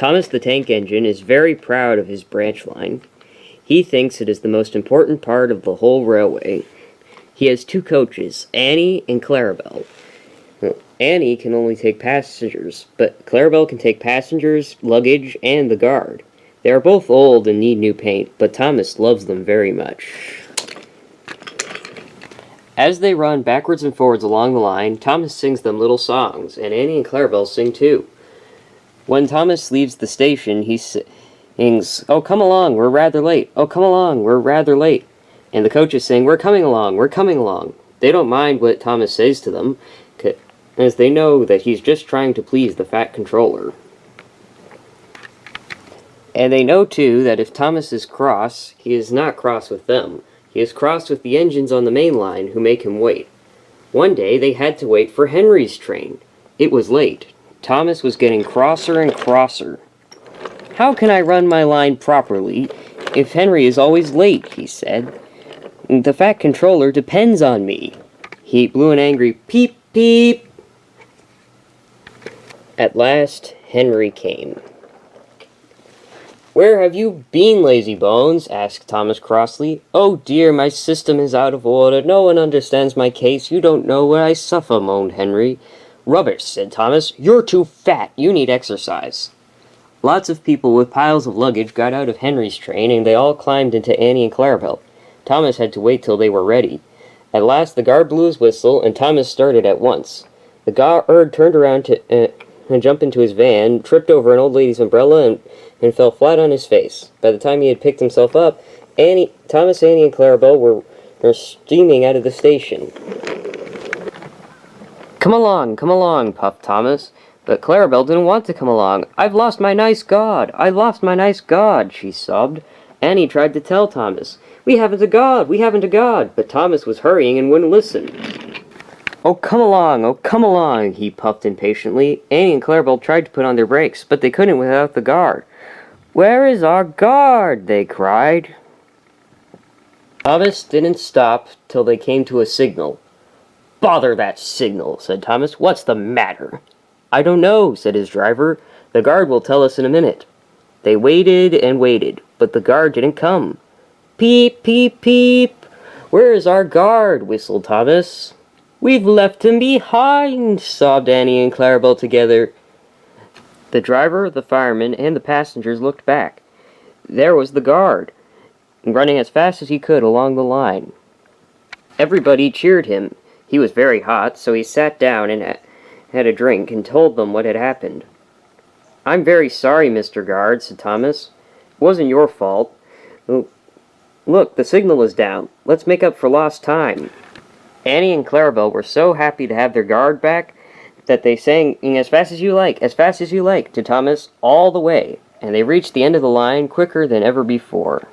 Thomas the Tank Engine is very proud of his branch line. He thinks it is the most important part of the whole railway. He has two coaches, Annie and Clarabelle. Annie can only take passengers, but Clarabelle can take passengers, luggage, and the guard. They are both old and need new paint, but Thomas loves them very much. As they run backwards and forwards along the line, Thomas sings them little songs, and Annie and Clarabelle sing too. When Thomas leaves the station, he sings, "Oh, come along, we're rather late. Oh, come along, we're rather late." And the coaches sing, "We're coming along, we're coming along." They don't mind what Thomas says to them, as they know that he's just trying to please the fat controller. And they know, too, that if Thomas is cross, he is not cross with them. He is cross with the engines on the main line who make him wait. One day, they had to wait for Henry's train. It was late. Thomas was getting crosser and crosser. "How can I run my line properly if Henry is always late?" he said. "The fat controller depends on me." He blew an angry peep, peep. At last, Henry came. "Where have you been, lazy bones?" asked Thomas crossly. "Oh dear, my system is out of order. No one understands my case. You don't know what I suffer," moaned Henry. "Rubbish," said Thomas. "You're too fat. You need exercise." Lots of people with piles of luggage got out of Henry's train, and they all climbed into Annie and Clarabelle. Thomas had to wait till they were ready. At last the guard blew his whistle, and Thomas started at once. The guard turned around and jumped into his van, tripped over an old lady's umbrella, and fell flat on his face. By the time he had picked himself up, Thomas, Annie, and Clarabelle were steaming out of the station. Come along," puffed Thomas. But Clarabelle didn't want to come along. "I've lost my nice god! I've lost my nice god!" she sobbed. Annie tried to tell Thomas, we haven't a god!" But Thomas was hurrying and wouldn't listen. Oh, come along," he puffed impatiently. Annie and Clarabelle tried to put on their brakes, but they couldn't without the guard. "Where is our guard?" they cried. Thomas didn't stop till they came to a signal. "Bother that signal," said Thomas. "What's the matter?" "I don't know," said his driver. "The guard will tell us in a minute." They waited and waited, but the guard didn't come. "Peep, peep, peep! Where is our guard?" whistled Thomas. "We've left him behind," sobbed Annie and Clarabelle together. The driver, the fireman, and the passengers looked back. There was the guard, running as fast as he could along the line. Everybody cheered him. He was very hot, so he sat down and had a drink and told them what had happened. "I'm very sorry, Mr. Guard," said Thomas. "It wasn't your fault. Look, the signal is down. Let's make up for lost time." Annie and Clarabelle were so happy to have their guard back that they sang as fast as you like, to Thomas all the way, and they reached the end of the line quicker than ever before.